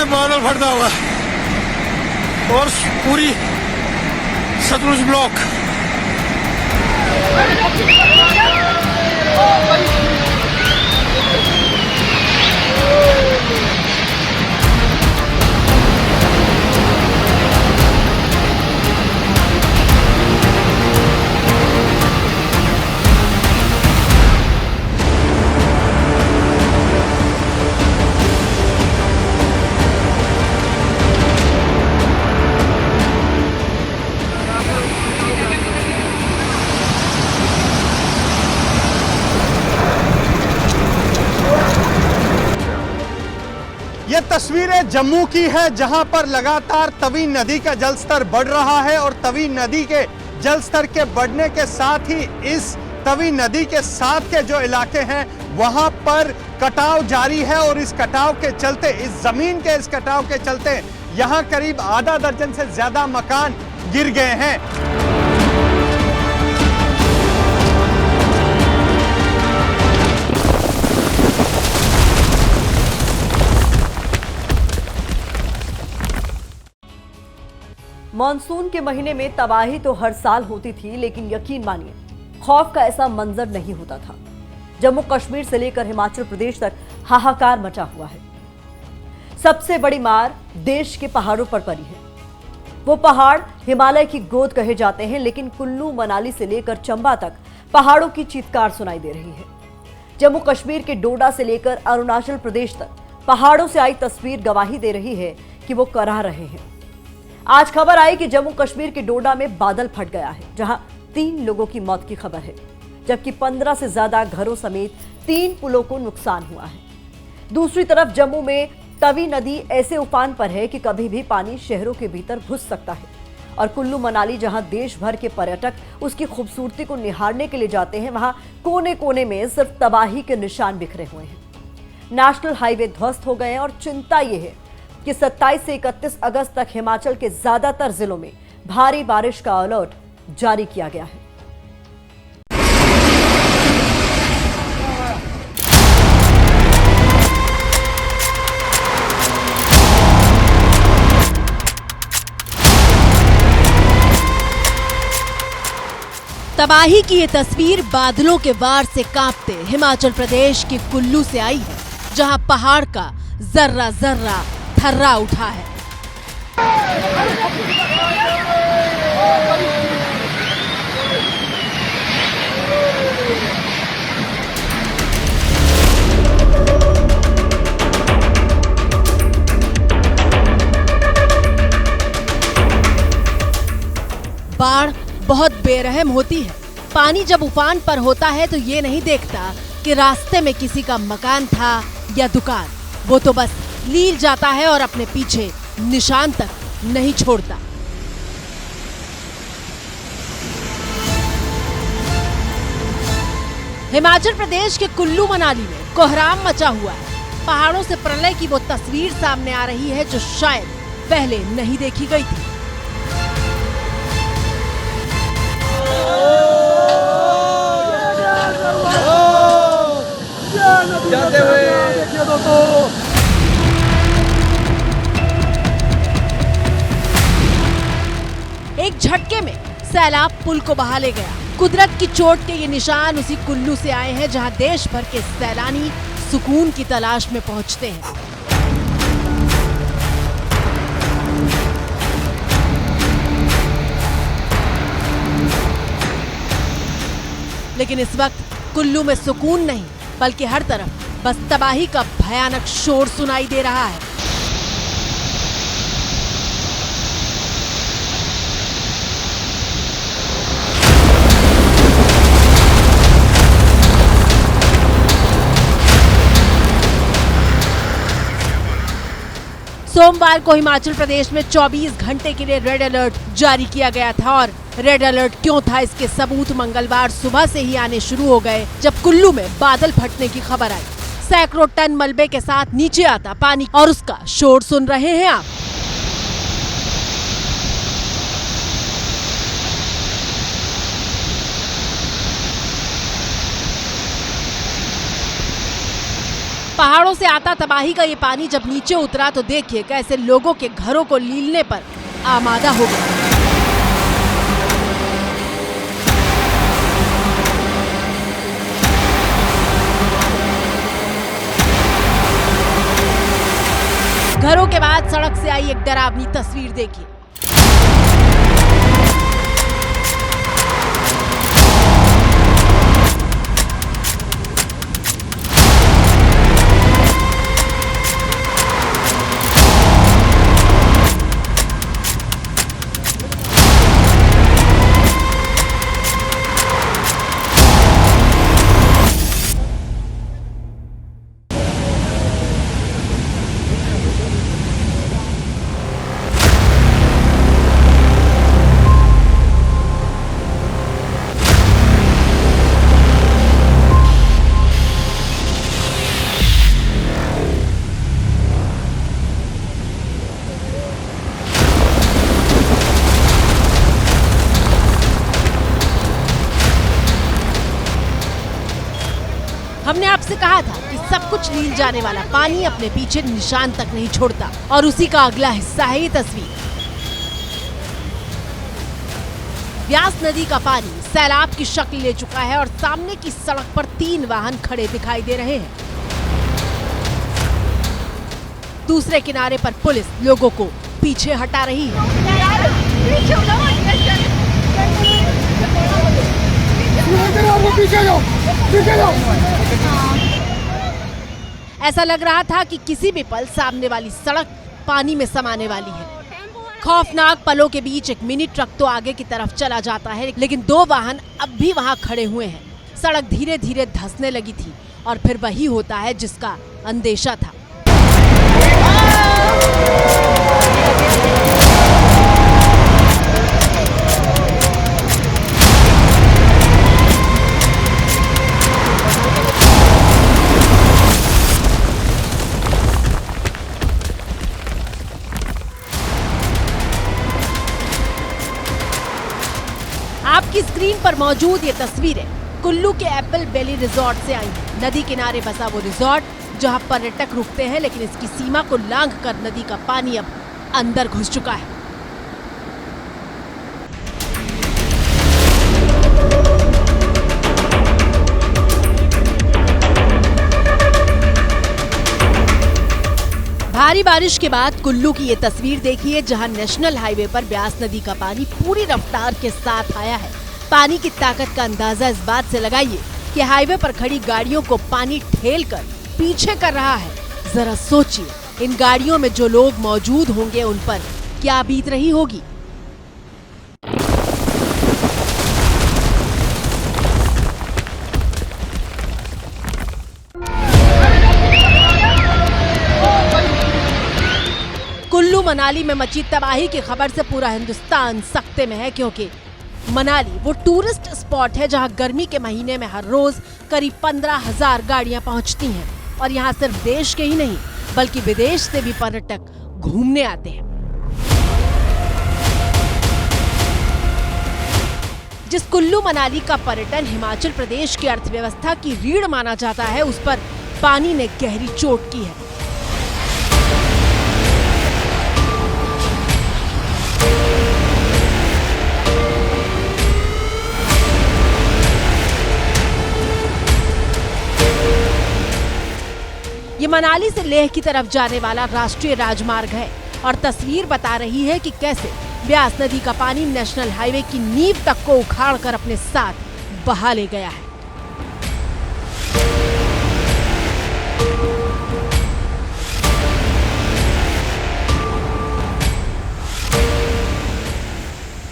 में बादल फटता हुआ और पूरी सतलुज ब्लॉक। ये तस्वीरें जम्मू की है, जहां पर लगातार तवी नदी का जलस्तर बढ़ रहा है और तवी नदी के जलस्तर के बढ़ने के साथ ही इस तवी नदी के साथ के जो इलाके हैं वहां पर कटाव जारी है और इस कटाव के चलते, इस जमीन के इस कटाव के चलते यहां करीब आधा दर्जन से ज्यादा मकान गिर गए हैं। मॉनसून के महीने में तबाही तो हर साल होती थी, लेकिन यकीन मानिए खौफ का ऐसा मंजर नहीं होता था। जम्मू कश्मीर से लेकर हिमाचल प्रदेश तक हाहाकार मचा हुआ है। सबसे बड़ी मार देश के पहाड़ों पर पड़ी है। वो पहाड़ हिमालय की गोद कहे जाते हैं, लेकिन कुल्लू मनाली से लेकर चंबा तक पहाड़ों की चीत्कार सुनाई दे रही है। जम्मू कश्मीर के डोडा से लेकर अरुणाचल प्रदेश तक पहाड़ों से आई तस्वीर गवाही दे रही है कि वो कराह रहे हैं। आज खबर आई कि जम्मू कश्मीर के डोडा में बादल फट गया है, जहां 3 लोगों की मौत की खबर है, जबकि 15 से ज्यादा घरों समेत 3 पुलों को नुकसान हुआ है। दूसरी तरफ जम्मू में तवी नदी ऐसे उफान पर है कि कभी भी पानी शहरों के भीतर घुस सकता है। और कुल्लू मनाली, जहां देश भर के पर्यटक उसकी खूबसूरती को निहारने के लिए जाते हैं, वहां कोने कोने में सिर्फ तबाही के निशान बिखरे हुए हैं। नेशनल हाईवे ध्वस्त हो गए हैं और चिंता यह है कि 27 से 31 अगस्त तक हिमाचल के ज्यादातर जिलों में भारी बारिश का अलर्ट जारी किया गया है। तबाही की ये तस्वीर बादलों के वार से कांपते हिमाचल प्रदेश के कुल्लू से आई है, जहां पहाड़ का जर्रा जर्रा थर्रा उठा है। बाढ़ बहुत बेरहम होती है। पानी जब उफान पर होता है तो ये नहीं देखता कि रास्ते में किसी का मकान था या दुकान, वो तो बस लील जाता है और अपने पीछे निशान तक नहीं छोड़ता। हिमाचल प्रदेश के कुल्लू मनाली में कोहराम मचा हुआ है। पहाड़ों से प्रलय की वो तस्वीर सामने आ रही है जो शायद पहले नहीं देखी गई थी। जाते हुए एक झटके में सैलाब पुल को बहा ले गया। कुदरत की चोट के ये निशान उसी कुल्लू से आए हैं, जहां देश भर के सैलानी सुकून की तलाश में पहुंचते हैं। लेकिन इस वक्त कुल्लू में सुकून नहीं, बल्कि हर तरफ बस तबाही का भयानक शोर सुनाई दे रहा है। सोमवार को हिमाचल प्रदेश में 24 घंटे के लिए रेड अलर्ट जारी किया गया था और रेड अलर्ट क्यों था इसके सबूत मंगलवार सुबह से ही आने शुरू हो गए, जब कुल्लू में बादल फटने की खबर आई। सैकड़ों टन मलबे के साथ नीचे आता पानी और उसका शोर सुन रहे हैं आप। पहाड़ों से आता तबाही का ये पानी जब नीचे उतरा तो देखिए कैसे लोगों के घरों को लीलने पर आमादा हो गया। घरों के बाद सड़क से आई एक डरावनी तस्वीर देखिए। हमने आपसे कहा था कि सब कुछ लील जाने वाला पानी अपने पीछे निशान तक नहीं छोड़ता, और उसी का अगला हिस्सा है ये तस्वीर। व्यास नदी का पानी सैलाब की शक्ल ले चुका है और सामने की सड़क पर 3 वाहन खड़े दिखाई दे रहे हैं। दूसरे किनारे पर पुलिस लोगों को पीछे हटा रही है। ऐसा लग रहा था कि किसी भी पल सामने वाली सड़क पानी में समाने वाली है। खौफनाक पलों के बीच एक मिनी ट्रक तो आगे की तरफ चला जाता है, लेकिन 2 वाहन अब भी वहां खड़े हुए हैं। सड़क धीरे धीरे धंसने लगी थी और फिर वही होता है जिसका अंदेशा था। आपकी स्क्रीन पर मौजूद ये तस्वीरें कुल्लू के एप्पल वैली रिजॉर्ट से आई हैं। नदी किनारे बसा वो रिजॉर्ट जहां पर्यटक रुकते हैं, लेकिन इसकी सीमा को लांघकर नदी का पानी अब अंदर घुस चुका है। भारी बारिश के बाद कुल्लू की ये तस्वीर देखिए, जहां नेशनल हाईवे पर ब्यास नदी का पानी पूरी रफ्तार के साथ आया है। पानी की ताकत का अंदाजा इस बात से लगाइए कि हाईवे पर खड़ी गाड़ियों को पानी ठेलकर पीछे कर रहा है। जरा सोचिए, इन गाड़ियों में जो लोग मौजूद होंगे उन पर क्या बीत रही होगी। कुल्लू मनाली में मची तबाही की खबर से पूरा हिंदुस्तान सख्ते में है, क्योंकि मनाली वो टूरिस्ट स्पॉट है जहां गर्मी के महीने में हर रोज करीब 15,000 गाड़ियां पहुंचती हैं। और यहां सिर्फ देश के ही नहीं बल्कि विदेश से भी पर्यटक घूमने आते हैं। जिस कुल्लू मनाली का पर्यटन हिमाचल प्रदेश की अर्थव्यवस्था की रीढ़ माना जाता है, उस पर पानी ने गहरी चोट की है। ये मनाली से लेह की तरफ जाने वाला राष्ट्रीय राजमार्ग है और तस्वीर बता रही है कि कैसे ब्यास नदी का पानी नेशनल हाईवे की नींव तक को उखाड़कर अपने साथ बहा ले गया है।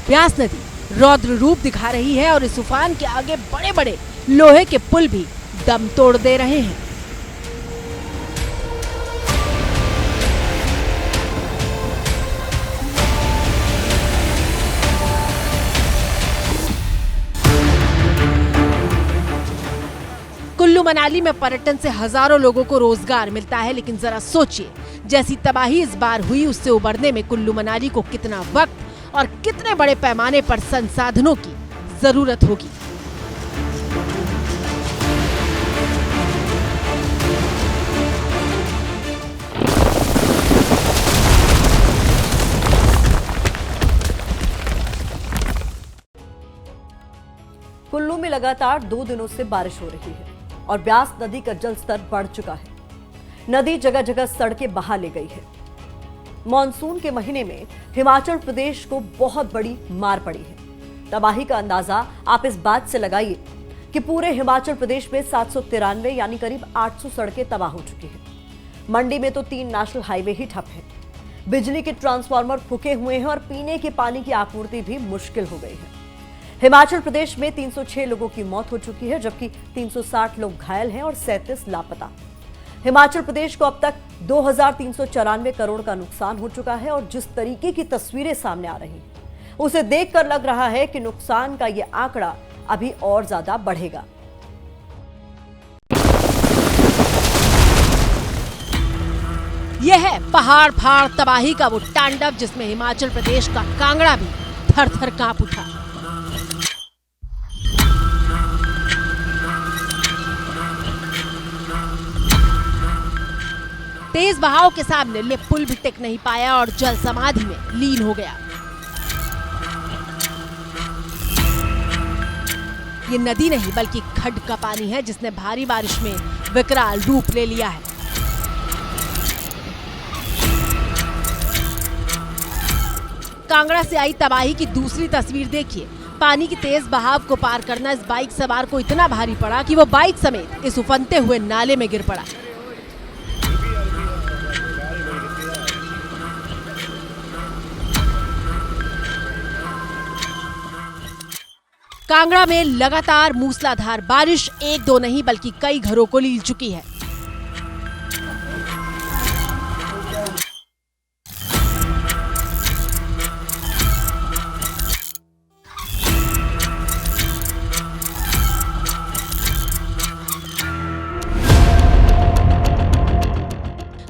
ब्यास नदी रौद्र रूप दिखा रही है और इस उफान के आगे बड़े बड़े लोहे के पुल भी दम तोड़ दे रहे हैं। कुल्लू मनाली में पर्यटन से हजारों लोगों को रोजगार मिलता है, लेकिन जरा सोचिए, जैसी तबाही इस बार हुई उससे उबरने में कुल्लू मनाली को कितना वक्त और कितने बड़े पैमाने पर संसाधनों की जरूरत होगी। में लगातार 2 दिनों से बारिश हो रही है और ब्यास नदी का जलस्तर बढ़ चुका है। नदी जगह जगह सड़कें बहा ले गई है। मॉनसून के महीने में हिमाचल प्रदेश को बहुत बड़ी मार पड़ी है। तबाही का अंदाजा आप इस बात से लगाइए कि पूरे हिमाचल प्रदेश में 793 यानी करीब 800 सड़कें तबाह हो चुकी हैं। मंडी में तो 3 नेशनल हाईवे ही ठप है। बिजली के ट्रांसफार्मर फूके हुए हैं और पीने के पानी की आपूर्ति भी मुश्किल हो गई है। हिमाचल प्रदेश में 306 लोगों की मौत हो चुकी है, जबकि 360 लोग घायल हैं और 37 लापता। हिमाचल प्रदेश को अब तक 2394 करोड़ का नुकसान हो चुका है और जिस तरीके की तस्वीरें सामने आ रही हैं, उसे देखकर लग रहा है कि नुकसान का यह आंकड़ा अभी और ज्यादा बढ़ेगा। यह है पहाड़ फाड़ तबाही का वो तांडव जिसमें हिमाचल प्रदेश का कांगड़ा भी थर थर कांप उठा। तेज बहाव के सामने पुल भी टिक नहीं पाया और जल समाधि में लीन हो गया। ये नदी नहीं बल्कि खड्ड का पानी है जिसने भारी बारिश में विकराल रूप ले लिया है। कांगड़ा से आई तबाही की दूसरी तस्वीर देखिए। पानी की तेज बहाव को पार करना इस बाइक सवार को इतना भारी पड़ा कि वो बाइक समेत इस उफनते हुए नाले में गिर पड़ा। कांगड़ा में लगातार मूसलाधार बारिश 1-2 नहीं बल्कि कई घरों को लील चुकी है।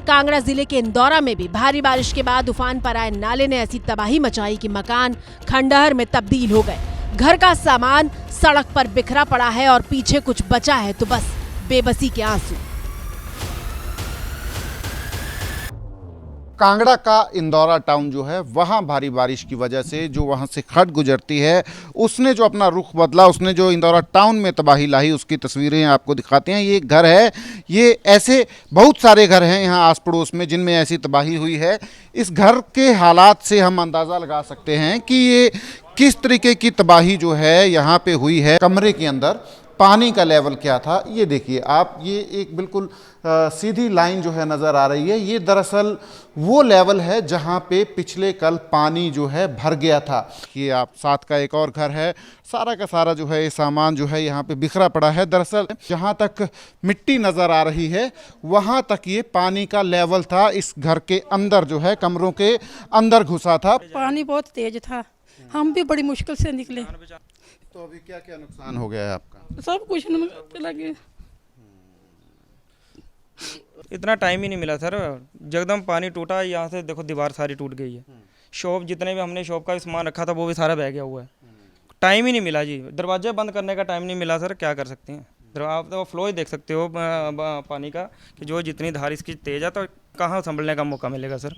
कांगड़ा जिले के इंदौरा में भी भारी बारिश के बाद उफान पर आए नाले ने ऐसी तबाही मचाई कि मकान खंडहर में तब्दील हो गए। घर का सामान सड़क पर बिखरा पड़ा है और पीछे कुछ बचा है तो बस बेबसी के आंसू। कांगड़ा का इंदौरा टाउन जो है वहाँ भारी बारिश की वजह से जो वहाँ से खड्ड गुजरती है उसने जो अपना रुख बदला, उसने जो इंदौरा टाउन में तबाही लाई, उसकी तस्वीरें आपको दिखाते हैं। ये एक घर है, ये ऐसे बहुत सारे घर हैं यहाँ आस पड़ोस में जिनमें ऐसी तबाही हुई है। इस घर के हालात से हम अंदाज़ा लगा सकते हैं कि ये किस तरीके की तबाही जो है यहाँ पे हुई है। कमरे के अंदर पानी का लेवल क्या था ये देखिए आप, ये एक बिल्कुल सीधी लाइन जो है नज़र आ रही है। ये दरअसल वो लेवल है जहाँ पे पिछले कल पानी जो है भर गया था। ये आप साथ का एक और घर है, सारा का सारा जो है ये सामान जो है यहाँ पे बिखरा पड़ा है। दरअसल जहाँ तक मिट्टी नज़र आ रही है वहाँ तक ये पानी का लेवल था। इस घर के अंदर जो है कमरों के अंदर घुसा था। पानी बहुत तेज था, हम भी बड़ी मुश्किल से निकले। तो अभी क्या क्या नुकसान हो गया है आपका? सब कुछ लगे। इतना टाइम ही नहीं मिला सर, जगदम पानी टूटा। यहाँ से देखो दीवार सारी टूट गई है। शॉप जितने भी हमने शॉप का सामान रखा था वो भी सारा बह गया हुआ है। टाइम ही नहीं मिला जी, दरवाजे बंद करने का टाइम नहीं मिला सर। क्या कर सकते हैं, आप तो फ्लो ही देख सकते हो पानी का कि जो जितनी धार इसकी तेज है तो कहाँ संभलने का मौका मिलेगा सर।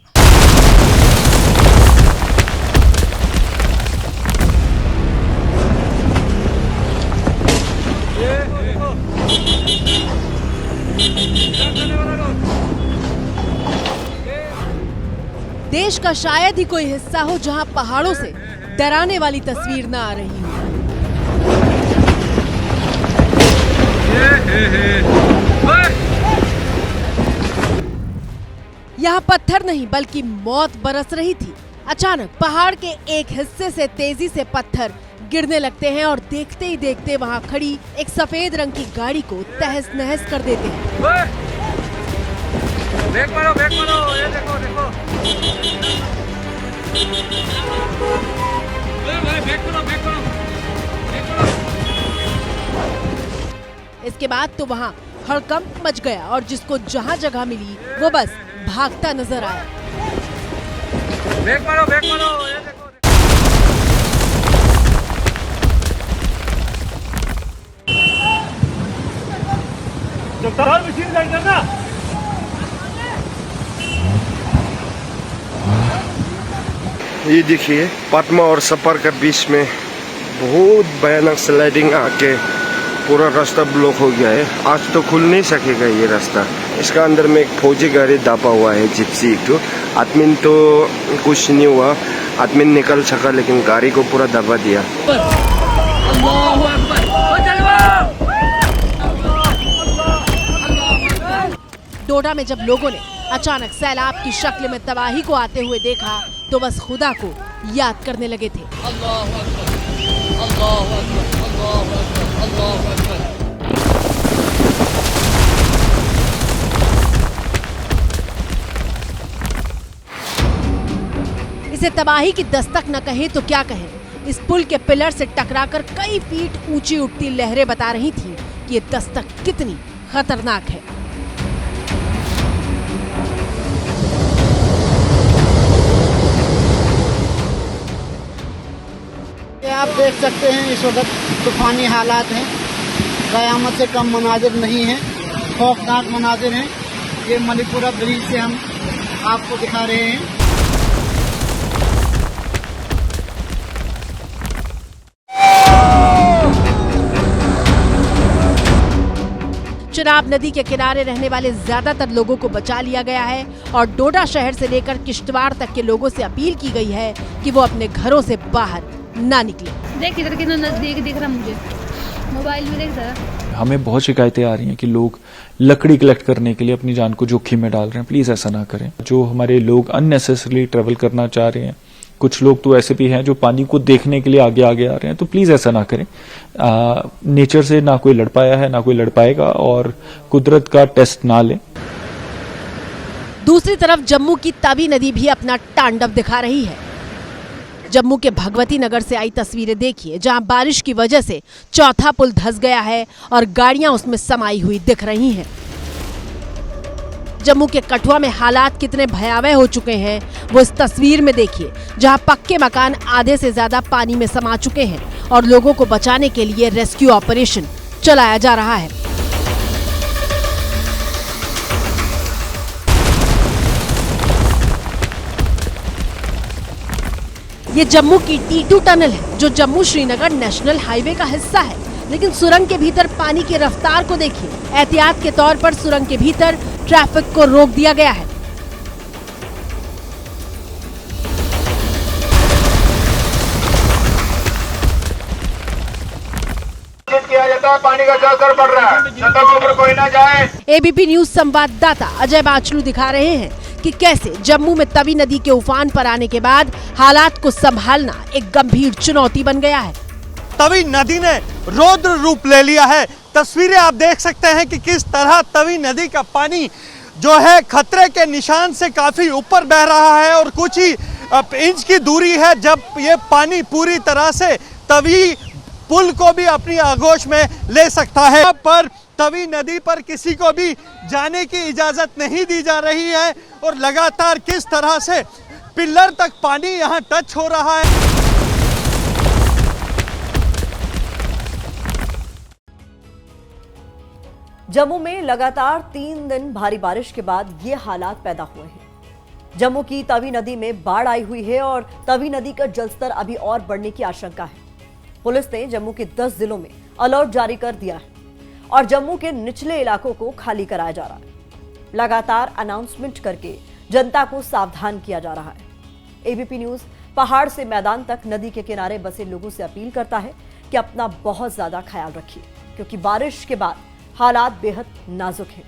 देश का शायद ही कोई हिस्सा हो जहां पहाड़ों से डराने वाली तस्वीर न आ रही हो। यहाँ पत्थर नहीं बल्कि मौत बरस रही थी। अचानक पहाड़ के एक हिस्से से तेजी से पत्थर गिरने लगते हैं और देखते ही देखते वहाँ खड़ी एक सफेद रंग की गाड़ी को तहस नहस कर देते हैं। बैक मारो, ये देखो देखो। इसके बाद तो वहाँ हड़कंप मच गया और जिसको जहाँ जगह मिली वो बस भागता नजर आया। बैक मारो, ये देखो। ये देखिए पटमा और सपर के बीच में बहुत भयानक स्लाइडिंग आके पूरा रास्ता ब्लॉक हो गया है। आज तो खुल नहीं सकेगा ये रास्ता। इसका अंदर में एक फौजी गाड़ी दबा हुआ है, जिप्सी एक तो। आदमी तो कुछ नहीं हुआ, आदमी निकल सका, लेकिन गाड़ी को पूरा दबा दिया। डोडा में जब लोगों ने अचानक सैलाब की शक्ल में तबाही को आते हुए देखा तो बस खुदा को याद करने लगे थे। इसे तबाही की दस्तक न कहें तो क्या कहें। इस पुल के पिलर से टकराकर कई फीट ऊंची उठती लहरें बता रही थी कि ये दस्तक कितनी खतरनाक है। आप देख सकते हैं इस वक्त तूफानी हालात हैं। कयामत से कम मनाजिर नहीं है, खौफनाक मनाजिर हैं। ये मणिपुरा ब्रिज से हम आपको दिखा रहे हैं। चिनाब नदी के किनारे रहने वाले ज्यादातर लोगों को बचा लिया गया है और डोडा शहर से लेकर किश्तवाड़ तक के लोगों से अपील की गई है कि वो अपने घरों से बाहर ना निकले। देख इधर कितना नजदीक दिख रहा मुझे, मोबाइल में देख रहा। हमें बहुत शिकायतें आ रही हैं कि लोग लकड़ी कलेक्ट करने के लिए अपनी जान को जोखिम में डाल रहे हैं। प्लीज ऐसा ना करें। जो हमारे लोग अननेसेसरली ट्रेवल करना चाह रहे हैं, कुछ लोग तो ऐसे भी हैं जो पानी को देखने के लिए आगे आगे आ रहे हैं, तो प्लीज ऐसा ना करें। नेचर से ना कोई लड़ पाया है, ना कोई लड़ पाएगा, और कुदरत का टेस्ट ना लें। दूसरी तरफ जम्मू की तवी नदी भी अपना तांडव दिखा रही है। जम्मू के भगवती नगर से आई तस्वीरें देखिए, जहां बारिश की वजह से चौथा पुल धंस गया है और गाड़ियां उसमें समाई हुई दिख रही हैं। जम्मू के कठुआ में हालात कितने भयावह हो चुके हैं वो इस तस्वीर में देखिए, जहां पक्के मकान आधे से ज्यादा पानी में समा चुके हैं और लोगों को बचाने के लिए रेस्क्यू ऑपरेशन चलाया जा रहा है। ये जम्मू की T2 टनल है, जो जम्मू श्रीनगर नेशनल हाईवे का हिस्सा है। लेकिन सुरंग के भीतर पानी की रफ्तार को देखिए। एहतियात के तौर पर सुरंग के भीतर ट्रैफिक को रोक दिया गया है। किया जाता है, पानी का जलस्तर बढ़ रहा है, छतों के ऊपर कोई ना जाए। एबीपी न्यूज संवाददाता अजय बाचलू दिखा रहे हैं कि कैसे जम्मू में तवी नदी के उफान पर आने के बाद हालात को संभालना एक गंभीर चुनौती बन गया है। तवी नदी ने रौद्र रूप ले लिया है। तस्वीरें आप देख सकते हैं कि किस तरह तवी नदी का पानी जो है खतरे के निशान से काफी ऊपर बह रहा है और कुछ ही इंच की दूरी है जब ये पानी पूरी तरह से तवी पुल को भी अपनी आगोश में ले सकता है। पर तवी नदी पर किसी को भी जाने की इजाजत नहीं दी जा रही है और लगातार किस तरह से पिलर तक पानी यहाँ टच हो रहा है। जम्मू में लगातार 3 दिन भारी बारिश के बाद ये हालात पैदा हुए हैं। जम्मू की तवी नदी में बाढ़ आई हुई है और तवी नदी का जलस्तर अभी और बढ़ने की आशंका है। पुलिस ने जम्मू के 10 जिलों में अलर्ट जारी कर दिया है और जम्मू के निचले इलाकों को खाली कराया जा रहा है। लगातार अनाउंसमेंट करके जनता को सावधान किया जा रहा है। एबीपी न्यूज पहाड़ से मैदान तक नदी के किनारे बसे लोगों से अपील करता है कि अपना बहुत ज्यादा ख्याल रखिए, क्योंकि बारिश के बाद हालात बेहद नाजुक हैं।